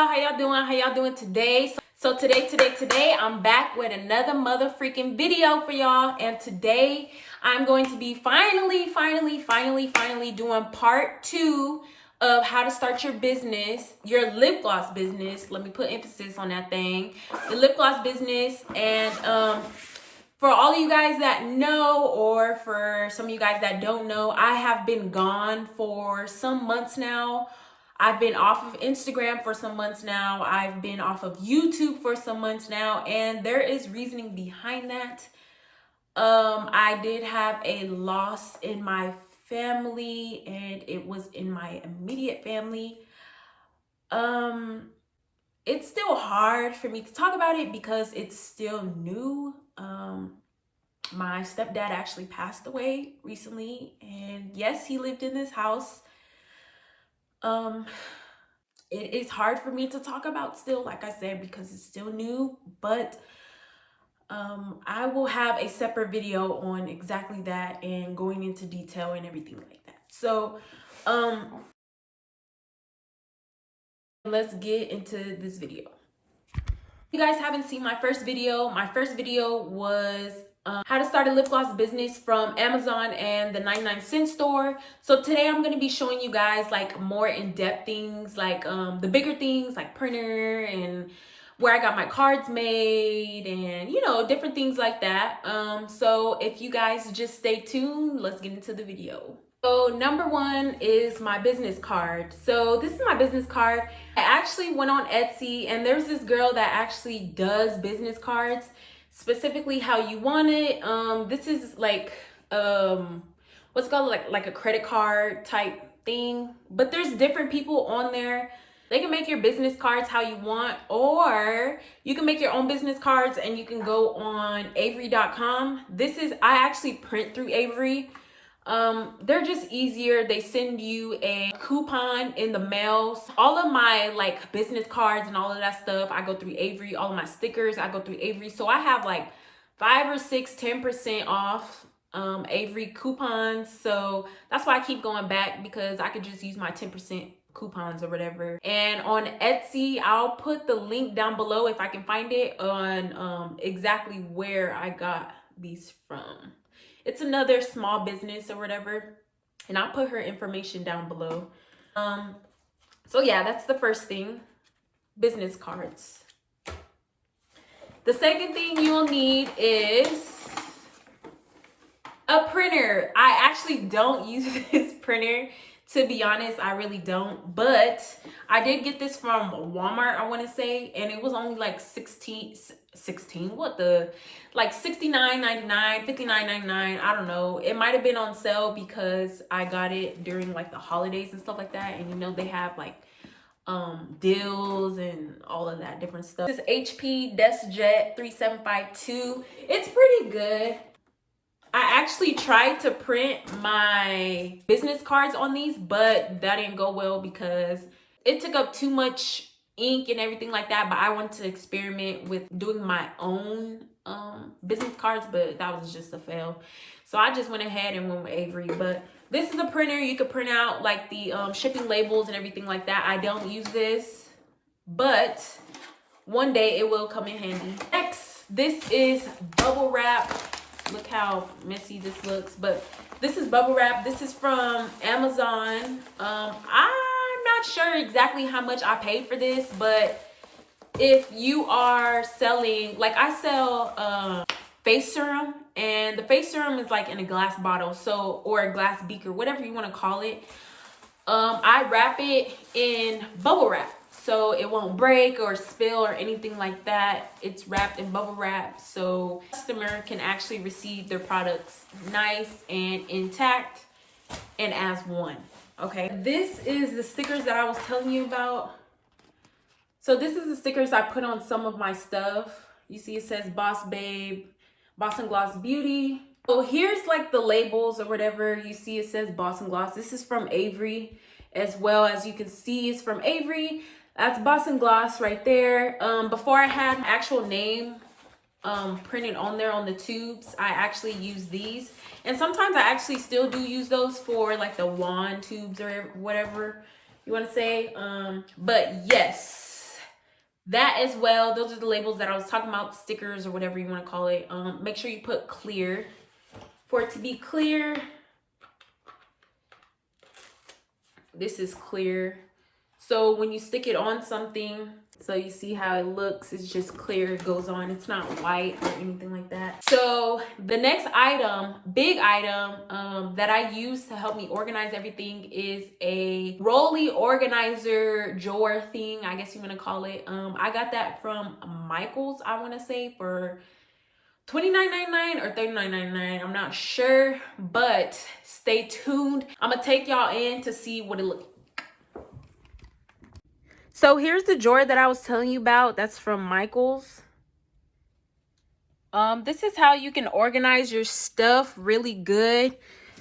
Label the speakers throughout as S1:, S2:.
S1: How y'all doing? How y'all doing today? So today, I'm back with another mother freaking video for y'all. And today, I'm going to be finally doing part 2 of how to start your business, your lip gloss business. Let me put emphasis on that thing. The lip gloss business. And for all of you guys that know, or for some of you guys that don't know, I have been gone for some months now. I've been off of Instagram for some months now. I've been off of YouTube for some months now, and there is reasoning behind that. I did have a loss in my family, and it was in my immediate family. It's still hard for me to talk about it because it's still new. My stepdad actually passed away recently, and yes, he lived in this house. It is hard for me to talk about still, like I said, because it's still new, but I will have a separate video on exactly that and going into detail and everything like that. So let's get into this video. If you guys haven't seen my first video was how to start a lip gloss business from Amazon and the 99-cent store. So today I'm going to be showing you guys like more in-depth things, like the bigger things like printer and where I got my cards made and, you know, different things like that. So if you guys just stay tuned, let's get into the video. So number 1 is my business card. So this is my business card. I actually went on Etsy, and there's this girl that actually does business cards, specifically how you want it. This is like what's called like a credit card type thing, but there's different people on there. They can make your business cards how you want, or you can make your own business cards and you can go on Avery.com. I actually print through Avery. They're just easier. They send you a coupon in the mail. All of my like business cards and all of that stuff, I go through Avery. All of my stickers, I go through Avery. So I have like 5 or 6, 10% off Avery coupons. So that's why I keep going back, because I could just use my 10% coupons or whatever. And on Etsy, I'll put the link down below if I can find it on exactly where I got these from. It's another small business or whatever, and I'll put her information down below. So yeah, that's the first thing, business cards. The second thing you'll need is a printer. I actually don't use this printer, to be honest. I really don't, but I did get this from Walmart, I want to say, and it was only like like $69.99, $59.99. I don't know. It might have been on sale because I got it during like the holidays and stuff like that, and you know they have like deals and all of that different stuff. This HP DeskJet 3752. It's pretty good. I actually tried to print my business cards on these, but that didn't go well because it took up too much ink and everything like that. But I wanted to experiment with doing my own business cards, but that was just a fail. So I just went ahead and went with Avery. But this is a printer. You could print out like the shipping labels and everything like that. I don't use this, but one day it will come in handy. Next, this is bubble wrap. Look how messy this looks, but this is bubble wrap. This is from Amazon. I'm not sure exactly how much I paid for this, but if you are selling, like I sell face serum, and the face serum is like in a glass bottle, so, or a glass beaker, whatever you want to call it. I wrap it in bubble wrap, so it won't break or spill or anything like that. It's wrapped in bubble wrap, so customer can actually receive their products nice and intact and as one. Okay, this is the stickers that I was telling you about. So this is the stickers I put on some of my stuff. You see it says Boss Babe, Boss and Gloss Beauty. So here's like the labels or whatever. You see it says Boss and Gloss. This is from Avery as well. As you can see, it's from Avery. That's Boss and Gloss right there. Before I had an actual name printed on there on the tubes, I actually use these. And sometimes I actually still do use those for like the wand tubes or whatever you want to say. But yes, That as well, those are the labels that I was talking about, stickers or whatever you want to call it. Make sure you put clear. For it to be clear, this is clear. So when you stick it on something, so you see how it looks, it's just clear, it goes on, it's not white or anything like that. So the next item, big item, that I use to help me organize everything is a rolly organizer drawer thing, I guess you want to call it. I got that from Michaels, I want to say, for $29.99 or $39.99. I'm not sure, but stay tuned. I'm gonna take y'all in to see what it looks like. So here's the drawer that I was telling you about. That's from Michaels. This is how you can organize your stuff really good.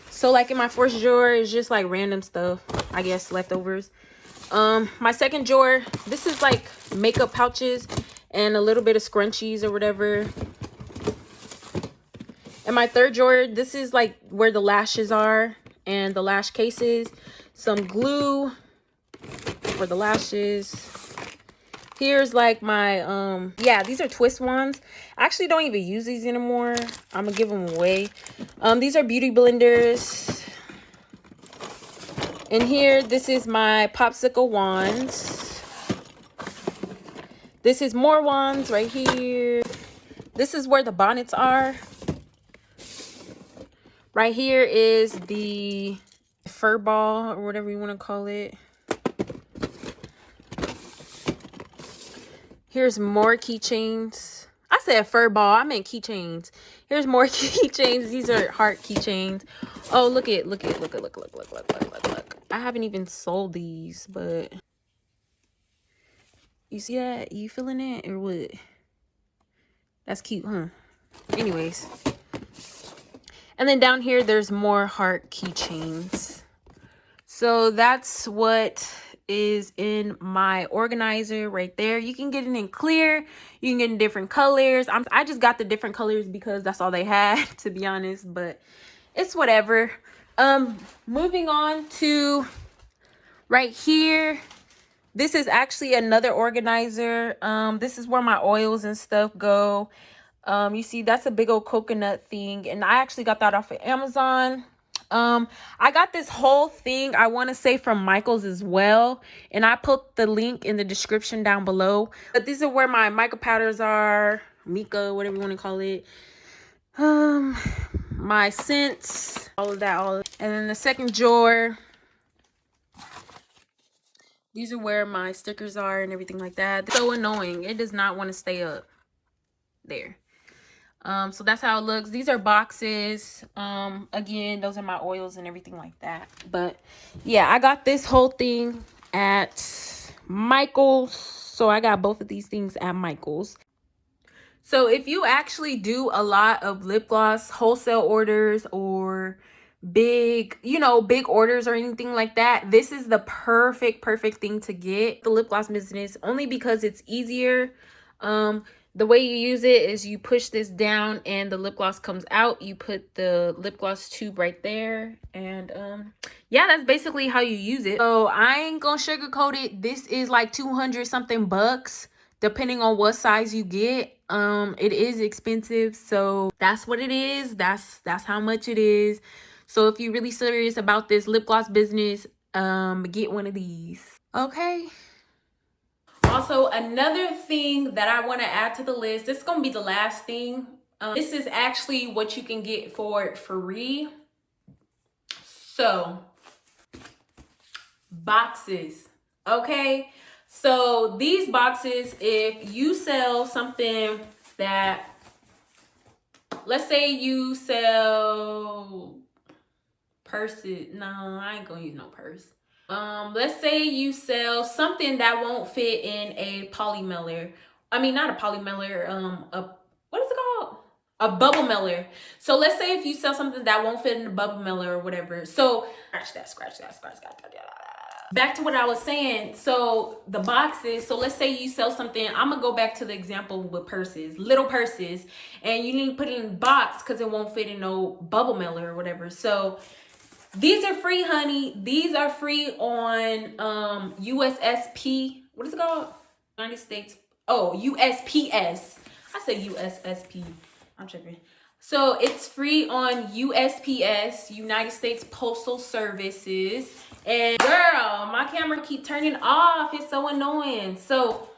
S1: So like in my first drawer, it's just like random stuff, I guess, leftovers. My second drawer, this is like makeup pouches and a little bit of scrunchies or whatever. And my third drawer, this is like where the lashes are and the lash cases. Some glue for the lashes. Here's like my, yeah, these are twist ones. I actually don't even use these anymore. I'm gonna give them away. These are beauty blenders. And here, this is my popsicle wands. This is more wands right here. This is where the bonnets are. Right here is the fur ball or whatever you want to call it. Here's more keychains. I said fur ball, I meant keychains. Here's more keychains. These are heart keychains. Oh, look. I haven't even sold these, but you see that? You feeling it or what? That's cute, huh? Anyways. And then down here, there's more heart keychains. So that's what is in my organizer right there. You can get it in clear, you can get in different colors. I just got the different colors because that's all they had, to be honest, but it's whatever. Moving on to right here, this is actually another organizer. This is where my oils and stuff go. You see, that's a big old coconut thing, and I actually got that off of Amazon. I got this whole thing, I want to say, from Michaels as well, and I put the link in the description down below. But these are where my mica powders are, mica, whatever you want to call it. My scents, all of that, and then the second drawer, these are where my stickers are and everything like that. It's so annoying, it does not want to stay up there. So that's how it looks. These are boxes. Again, those are my oils and everything like that. But yeah, I got this whole thing at Michaels. So I got both of these things at Michaels. So if you actually do a lot of lip gloss wholesale orders or big orders or anything like that, this is the perfect thing to get. The lip gloss business, only because it's easier. The way you use it is you push this down and the lip gloss comes out. You put the lip gloss tube right there, and yeah, that's basically how you use it. So I ain't gonna sugarcoat it. This is like 200 something bucks depending on what size you get. It is expensive, so that's what it is. That's how much it is. So if you're really serious about this lip gloss business, get one of these. Okay. Also, another thing that I want to add to the list, this is going to be the last thing. This is actually what you can get for it free. So, boxes. Okay. So, these boxes, if you sell something that, let's say you sell purses. No, I ain't going to use no purse. Let's say you sell something that won't fit in a polymer. I mean, not a polymer, what is it called? A bubble mailer. So let's say if you sell something that won't fit in a bubble mailer or whatever. So scratch that. Back to what I was saying. So the boxes, so let's say you sell something. I'm gonna go back to the example with purses, little purses, and you need to put it in a box because it won't fit in no bubble mailer or whatever. So these are free, honey. These are free on USSP. What is it called? United States Oh, USPS. I say USSP. I'm tripping. So it's free on USPS, United States Postal Services. And girl, my camera keep turning off. It's so annoying. So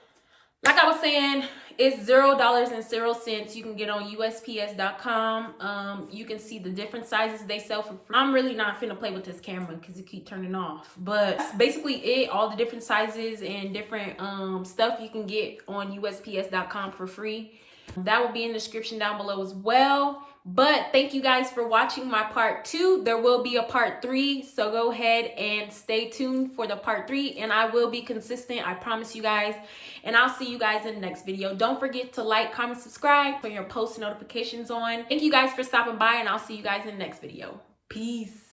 S1: like I was saying, it's $0.00. You can get on USPS.com. You can see the different sizes they sell for free. I'm really not finna play with this camera because it keep turning off. But that's basically it. All the different sizes and different stuff you can get on USPS.com for free. That will be in the description down below as well. But thank you guys for watching my part 2. There will be a part 3, so go ahead and stay tuned for the part 3, and I will be consistent, I promise you guys. And I'll see you guys in the next video. Don't forget to like, comment, subscribe, put your post notifications on. Thank you guys for stopping by, and I'll see you guys in the next video. Peace.